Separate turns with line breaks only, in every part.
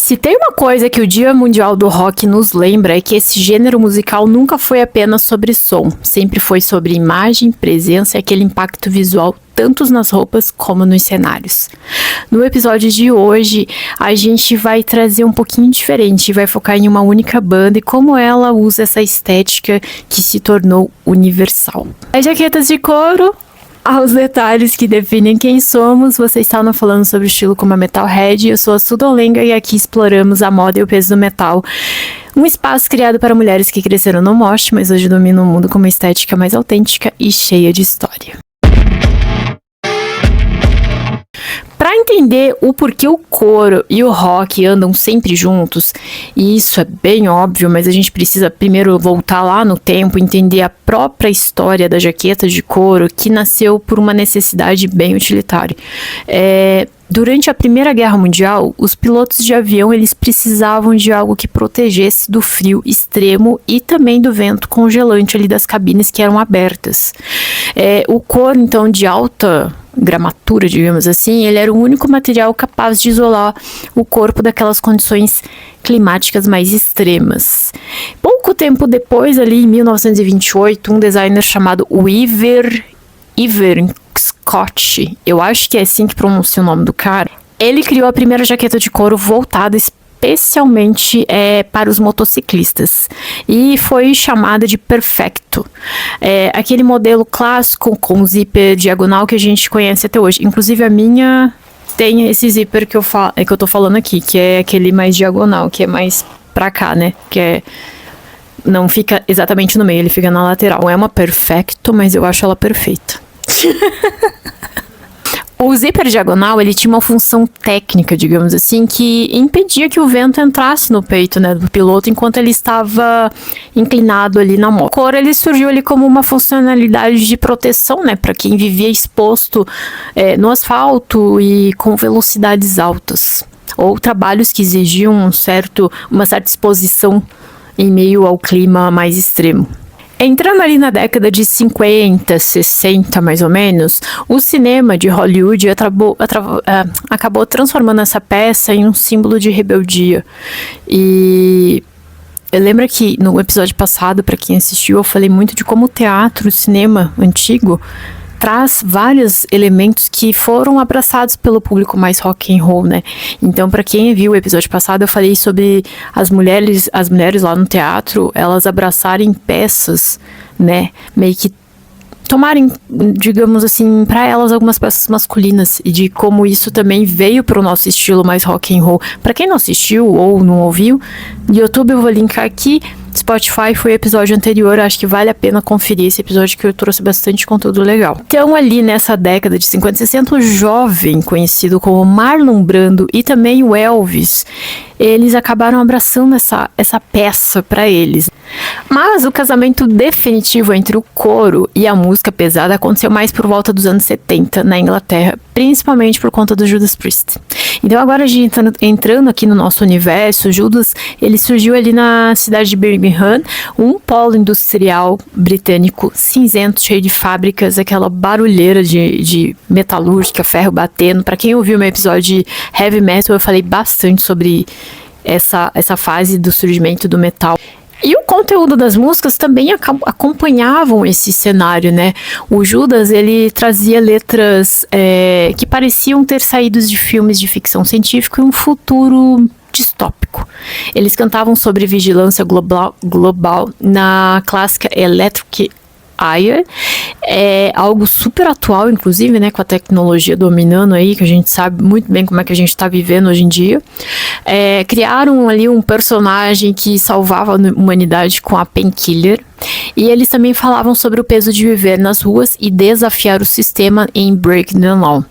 Se tem uma coisa que o Dia Mundial do Rock nos lembra é que esse gênero musical nunca foi apenas sobre som, sempre foi sobre imagem, presença e aquele impacto visual tanto nas roupas como nos cenários. No episódio de hoje, a gente vai trazer um pouquinho diferente, vai focar em uma única banda e como ela usa essa estética que se tornou universal. As jaquetas de couro, aos detalhes que definem quem somos, vocês estavam falando sobre o estilo como a Metalhead. Eu sou a Sudolenga e aqui exploramos a moda e o peso do metal. Um espaço criado para mulheres que cresceram no mosh, mas hoje dominam o mundo com uma estética mais autêntica e cheia de história. Para entender o porquê o couro e o rock andam sempre juntos, e isso é bem óbvio, mas a gente precisa primeiro voltar lá no tempo, entender a própria história da jaqueta de couro, que nasceu por uma necessidade bem utilitária. Durante a Primeira Guerra Mundial, os pilotos de avião eles precisavam de algo que protegesse do frio extremo e também do vento congelante ali das cabines que eram abertas. O couro, então, de alta gramatura, digamos assim, ele era o único material capaz de isolar o corpo daquelas condições climáticas mais extremas. Pouco tempo depois, ali em 1928, um designer chamado Iver Scott, eu acho que é assim que pronuncia o nome do cara, ele criou a primeira jaqueta de couro voltada especialmente para os motociclistas e foi chamada de Perfecto. Aquele modelo clássico com zíper diagonal que a gente conhece até hoje. Inclusive a minha tem esse zíper que eu tô falando aqui, que é aquele mais diagonal, que é mais pra cá, né? Não fica exatamente no meio, ele fica na lateral. É uma Perfecto, mas eu acho ela perfeita. O zíper diagonal, ele tinha uma função técnica, digamos assim, que impedia que o vento entrasse no peito, né, do piloto enquanto ele estava inclinado ali na moto. O couro, ele surgiu ali como uma funcionalidade de proteção, né, para quem vivia exposto no asfalto e com velocidades altas, ou trabalhos que exigiam uma certa exposição em meio ao clima mais extremo. Entrando ali na década de 50, 60 mais ou menos, o cinema de Hollywood acabou transformando essa peça em um símbolo de rebeldia. E eu lembro que no episódio passado, para quem assistiu, eu falei muito de como o teatro, o cinema antigo, traz vários elementos que foram abraçados pelo público mais rock and roll, né? Então, para quem viu o episódio passado, eu falei sobre as mulheres lá no teatro, elas abraçarem peças, né? Meio que tomarem, digamos assim, para elas algumas peças masculinas e de como isso também veio para o nosso estilo mais rock and roll. Para quem não assistiu ou não ouviu, no YouTube eu vou linkar aqui. Spotify foi o episódio anterior, acho que vale a pena conferir esse episódio que eu trouxe bastante conteúdo legal. Então ali nessa década de 50 e 60, o jovem conhecido como Marlon Brando e também o Elvis, eles acabaram abraçando essa peça para eles. Mas o casamento definitivo entre o couro e a música pesada aconteceu mais por volta dos anos 70 na Inglaterra, principalmente por conta do Judas Priest. Então agora a gente entrando aqui no nosso universo, Judas, ele surgiu ali na cidade de Birmingham, um polo industrial britânico cinzento, cheio de fábricas, aquela barulheira de metalúrgica, ferro batendo. Para quem ouviu meu episódio de Heavy Metal, eu falei bastante sobre essa fase do surgimento do metal. E o conteúdo das músicas também acompanhavam esse cenário, né? O Judas, ele trazia letras que pareciam ter saídos de filmes de ficção científica e um futuro distópico. Eles cantavam sobre vigilância global na clássica Electric Eye, algo super atual, inclusive, né, com a tecnologia dominando aí, que a gente sabe muito bem como é que a gente está vivendo hoje em dia. Criaram ali um personagem que salvava a humanidade com a Painkiller, e eles também falavam sobre o peso de viver nas ruas e desafiar o sistema em Break the Law.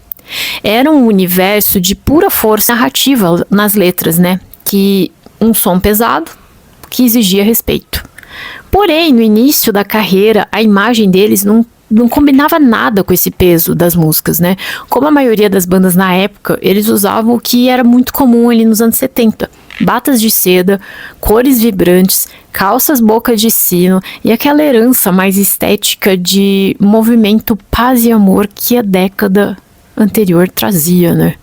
Era um universo de pura força narrativa nas letras, né, que um som pesado que exigia respeito. Porém, no início da carreira, a imagem deles não combinava nada com esse peso das músicas, né? Como a maioria das bandas na época, eles usavam o que era muito comum ali nos anos 70. Batas de seda, cores vibrantes, calças boca de sino e aquela herança mais estética de movimento paz e amor que a década anterior trazia, né?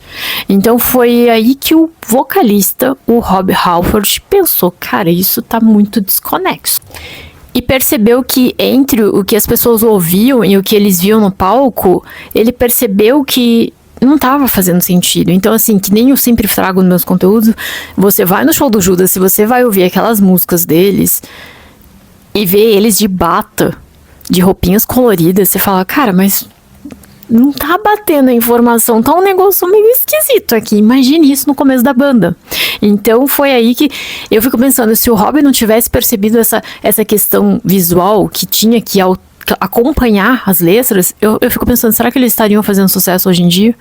Então foi aí que o vocalista, o Rob Halford, pensou, cara, isso tá muito desconexo. E percebeu que entre o que as pessoas ouviam e o que eles viam no palco, ele percebeu que não tava fazendo sentido. Então, assim, que nem eu sempre trago nos meus conteúdos, você vai no show do Judas, se você vai ouvir aquelas músicas deles e ver eles de bata, de roupinhas coloridas, você fala, cara, mas não tá batendo a informação, tá um negócio meio esquisito aqui. Imagine isso no começo da banda. Então foi aí que eu fico pensando, se o Rob não tivesse percebido essa questão visual que tinha que acompanhar as letras, eu fico pensando, será que eles estariam fazendo sucesso hoje em dia?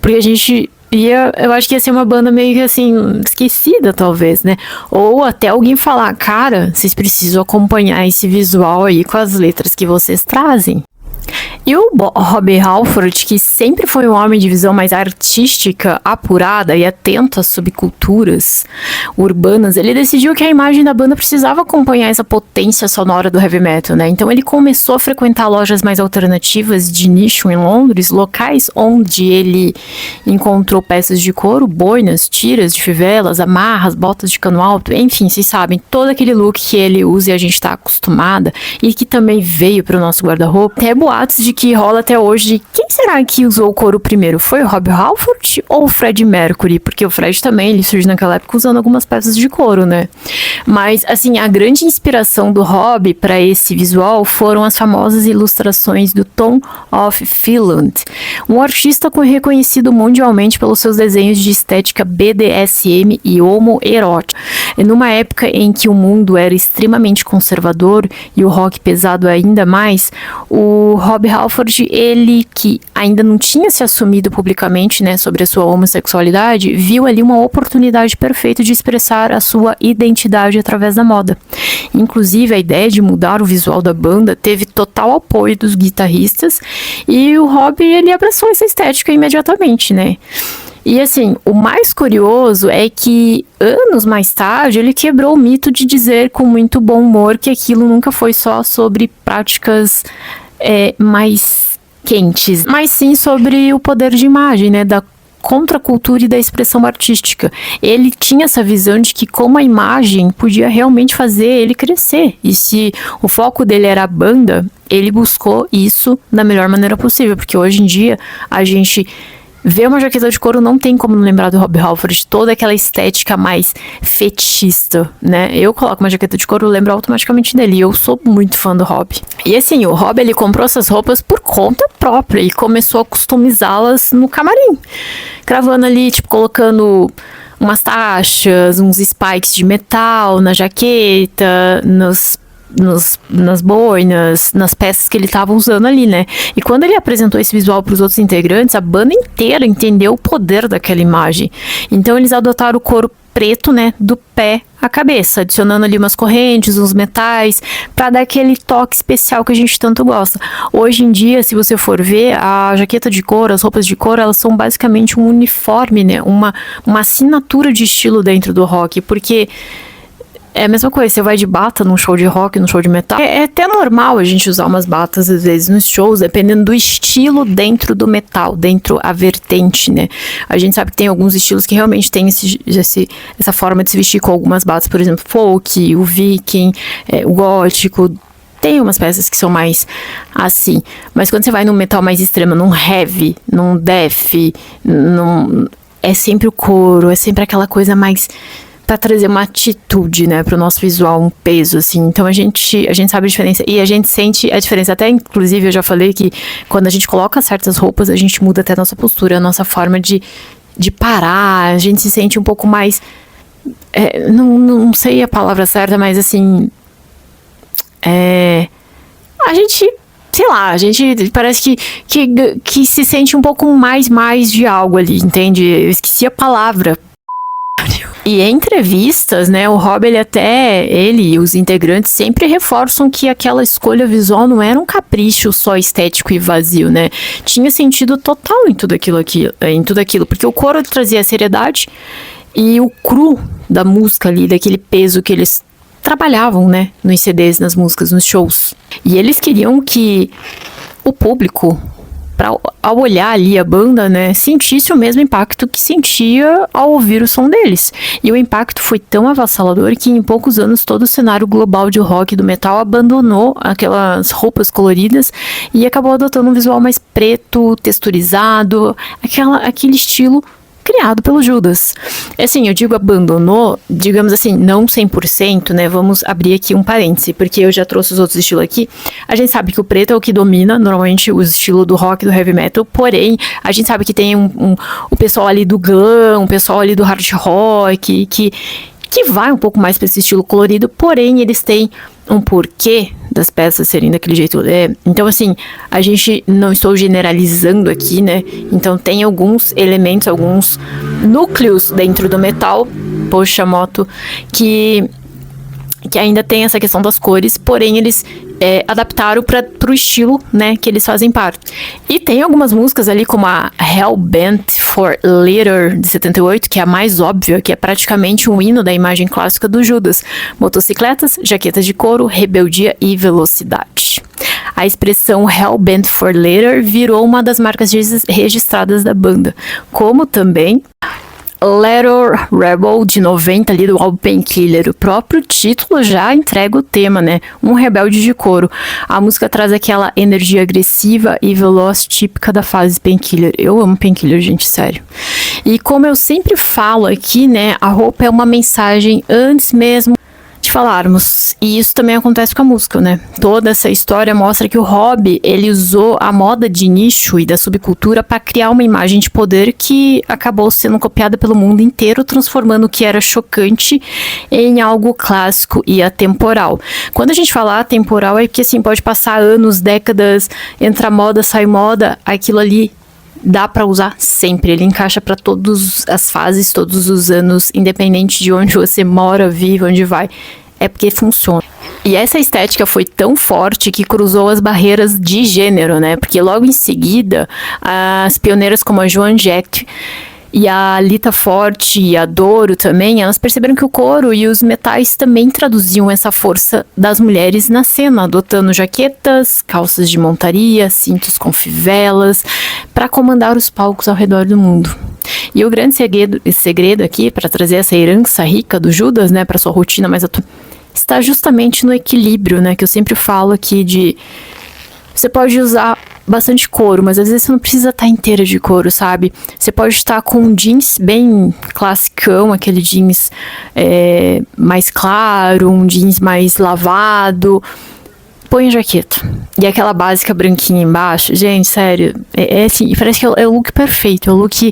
Porque a gente eu acho que ia ser uma banda meio que assim, esquecida talvez, né? Ou até alguém falar, cara, vocês precisam acompanhar esse visual aí com as letras que vocês trazem. E o Rob Halford, que sempre foi um homem de visão mais artística, apurada e atento às subculturas urbanas, ele decidiu que a imagem da banda precisava acompanhar essa potência sonora do heavy metal, né? Então ele começou a frequentar lojas mais alternativas de nicho em Londres, locais onde ele encontrou peças de couro, boinas, tiras de fivelas, amarras, botas de cano alto, enfim, vocês sabem, todo aquele look que ele usa e a gente tá acostumada e que também veio pro nosso guarda-roupa. Até boatos de que rola até hoje. Quem será que usou o couro primeiro? Foi o Rob Halford ou o Freddie Mercury? Porque o Fred também, ele surgiu naquela época usando algumas peças de couro, né? Mas, assim, a grande inspiração do Rob para esse visual foram as famosas ilustrações do Tom of Finland, um artista reconhecido mundialmente pelos seus desenhos de estética BDSM e homoerótica. Numa época em que o mundo era extremamente conservador e o rock pesado ainda mais, o Rob Halford, ele que ainda não tinha se assumido publicamente, né, sobre a sua homossexualidade, viu ali uma oportunidade perfeita de expressar a sua identidade através da moda. Inclusive, a ideia de mudar o visual da banda teve total apoio dos guitarristas e o Rob, ele abraçou essa estética imediatamente, né? E assim, o mais curioso é que anos mais tarde ele quebrou o mito de dizer com muito bom humor que aquilo nunca foi só sobre práticas mais quentes, mas sim sobre o poder de imagem, né, da contracultura e da expressão artística. Ele tinha essa visão de que como a imagem podia realmente fazer ele crescer, e se o foco dele era a banda, ele buscou isso da melhor maneira possível, porque hoje em dia a gente vê uma jaqueta de couro, não tem como não lembrar do Rob Halford, toda aquela estética mais fetichista, né? Eu coloco uma jaqueta de couro, eu lembro automaticamente dele, e eu sou muito fã do Rob. E assim, o Rob, ele comprou essas roupas por conta própria e começou a customizá-las no camarim, cravando ali, tipo, colocando umas taxas, uns spikes de metal na jaqueta, nas boinas, nas peças que ele estava usando ali, né? E quando ele apresentou esse visual para os outros integrantes, a banda inteira entendeu o poder daquela imagem. Então eles adotaram o couro preto, né, do pé à cabeça, adicionando ali umas correntes, uns metais, para dar aquele toque especial que a gente tanto gosta. Hoje em dia, se você for ver, a jaqueta de couro, as roupas de couro, elas são basicamente um uniforme, né, uma assinatura de estilo dentro do rock, porque é a mesma coisa, você vai de bata num show de rock, num show de metal. É até normal a gente usar umas batas, às vezes, nos shows, dependendo do estilo dentro do metal, dentro a vertente, né? A gente sabe que tem alguns estilos que realmente tem essa forma de se vestir com algumas batas, por exemplo, folk, o viking, o gótico. Tem umas peças que são mais assim. Mas quando você vai num metal mais extremo, num heavy, num death, é sempre o couro, é sempre aquela coisa mais para trazer uma atitude, né, pro nosso visual, um peso, assim. Então a gente sabe a diferença e a gente sente a diferença. Até, inclusive, eu já falei que quando a gente coloca certas roupas, a gente muda até a nossa postura, a nossa forma de parar, a gente se sente um pouco mais, não sei a palavra certa, mas assim, a gente, sei lá, a gente parece que se sente um pouco mais de algo ali, entende? Eu esqueci a palavra. E em entrevistas, né, o Rob, ele e os integrantes sempre reforçam que aquela escolha visual não era um capricho só estético e vazio, né? Tinha sentido total em tudo aquilo, porque o couro trazia a seriedade e o cru da música ali, daquele peso que eles trabalhavam, né, nos CDs, nas músicas, nos shows. E eles queriam que o público para ao olhar ali a banda, né, sentisse o mesmo impacto que sentia ao ouvir o som deles. E o impacto foi tão avassalador que em poucos anos todo o cenário global de rock e do metal abandonou aquelas roupas coloridas e acabou adotando um visual mais preto, texturizado, aquele estilo criado pelo Judas. Assim, eu digo abandonou, digamos assim, não 100%, né? Vamos abrir aqui um parêntese, porque eu já trouxe os outros estilos aqui. A gente sabe que o preto é o que domina, normalmente, o estilo do rock e do heavy metal, porém, a gente sabe que tem o pessoal ali do glam, o pessoal ali do hard rock, que vai um pouco mais para esse estilo colorido, porém, eles têm um porquê das peças serem daquele jeito. Então, assim, a gente não estou generalizando aqui, né? Então, tem alguns elementos, alguns núcleos dentro do metal, poxa, moto, que ainda tem essa questão das cores, porém, eles adaptaram pro estilo, né, que eles fazem parte. E tem algumas músicas ali, como a Hellbent for Leather, de 78, que é a mais óbvia, que é praticamente um hino da imagem clássica do Judas. Motocicletas, jaquetas de couro, rebeldia e velocidade. A expressão Hellbent for Leather virou uma das marcas registradas da banda, como também Leather Rebel, de 90, ali do álbum Painkiller. O próprio título já entrega o tema, né? Um rebelde de couro. A música traz aquela energia agressiva e veloz típica da fase Painkiller. Eu amo Painkiller, gente, sério. E como eu sempre falo aqui, né? A roupa é uma mensagem antes mesmo de falarmos, e isso também acontece com a música, né? Toda essa história mostra que o Rob, ele usou a moda de nicho e da subcultura para criar uma imagem de poder que acabou sendo copiada pelo mundo inteiro, transformando o que era chocante em algo clássico e atemporal. Quando a gente fala atemporal, é porque assim, pode passar anos, décadas, entra moda, sai moda, aquilo ali dá para usar sempre, ele encaixa para todas as fases, todos os anos, independente de onde você mora, vive, onde vai, é porque funciona. E essa estética foi tão forte que cruzou as barreiras de gênero, né? Porque logo em seguida, as pioneiras como a Joan Jett e a Lita Forte e a Doro também, elas perceberam que o couro e os metais também traduziam essa força das mulheres na cena, adotando jaquetas, calças de montaria, cintos com fivelas, para comandar os palcos ao redor do mundo. E o grande segredo aqui, para trazer essa herança rica do Judas, né, para sua rotina mais atual, está justamente no equilíbrio, né, que eu sempre falo aqui de... Você pode usar bastante couro, mas às vezes você não precisa estar inteira de couro, sabe? Você pode estar com um jeans bem classicão, aquele jeans mais claro, um jeans mais lavado. Põe a jaqueta. E aquela básica branquinha embaixo. Gente, sério, assim, parece que é o look perfeito, é o look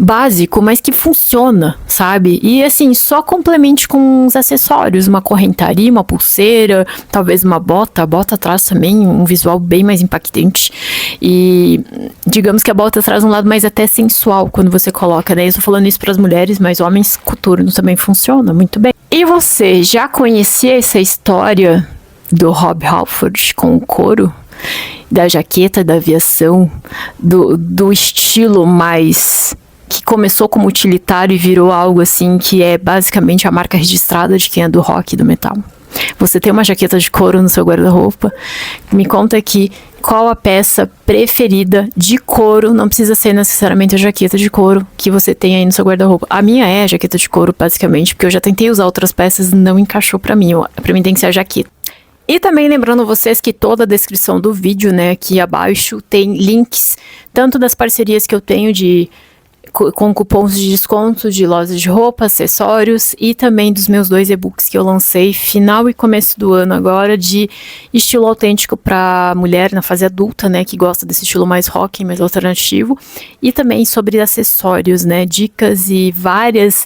básico, mas que funciona, sabe? E assim, só complemente com uns acessórios, uma correntaria, uma pulseira, talvez uma bota. A bota traz também um visual bem mais impactante. E digamos que a bota traz um lado mais até sensual quando você coloca, né? Eu tô falando isso para as mulheres, mas homens coturnos também funciona muito bem. E você já conhecia essa história do Rob Halford com o couro? Da jaqueta da aviação, do estilo mais... que começou como utilitário e virou algo assim que é basicamente a marca registrada de quem é do rock e do metal. Você tem uma jaqueta de couro no seu guarda-roupa? Me conta aqui qual a peça preferida de couro, não precisa ser necessariamente a jaqueta de couro que você tem aí no seu guarda-roupa. A minha é a jaqueta de couro, basicamente, porque eu já tentei usar outras peças e não encaixou pra mim. Pra mim tem que ser a jaqueta. E também lembrando vocês que toda a descrição do vídeo, né, aqui abaixo, tem links, tanto das parcerias que eu tenho com cupons de desconto de lojas de roupa, acessórios, e também dos meus 2 e-books que eu lancei final e começo do ano agora, de estilo autêntico para mulher na fase adulta, né, que gosta desse estilo mais rock, mais alternativo, e também sobre acessórios, né, dicas e várias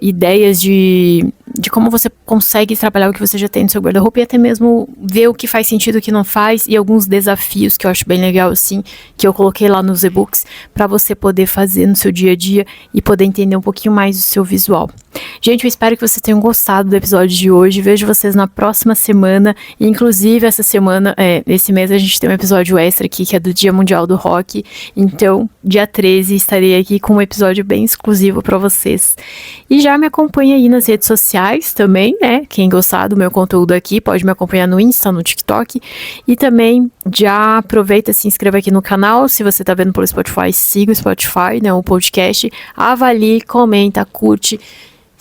ideias de como você consegue trabalhar o que você já tem no seu guarda-roupa e até mesmo ver o que faz sentido e o que não faz, e alguns desafios que eu acho bem legal, assim, que eu coloquei lá nos e-books para você poder fazer no seu dia a dia e poder entender um pouquinho mais do seu visual. Gente, eu espero que vocês tenham gostado do episódio de hoje. Vejo vocês na próxima semana. Inclusive, essa semana, esse mês a gente tem um episódio extra aqui, que é do Dia Mundial do Rock. Então, dia 13, estarei aqui com um episódio bem exclusivo pra vocês. E já me acompanha aí nas redes sociais também, né? Quem gostar do meu conteúdo aqui, pode me acompanhar no Insta, no TikTok. E também, já aproveita e se inscreva aqui no canal. Se você tá vendo pelo Spotify, siga o Spotify, né? O podcast. Avalie, comenta, curte.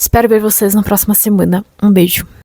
Espero ver vocês na próxima semana. Um beijo.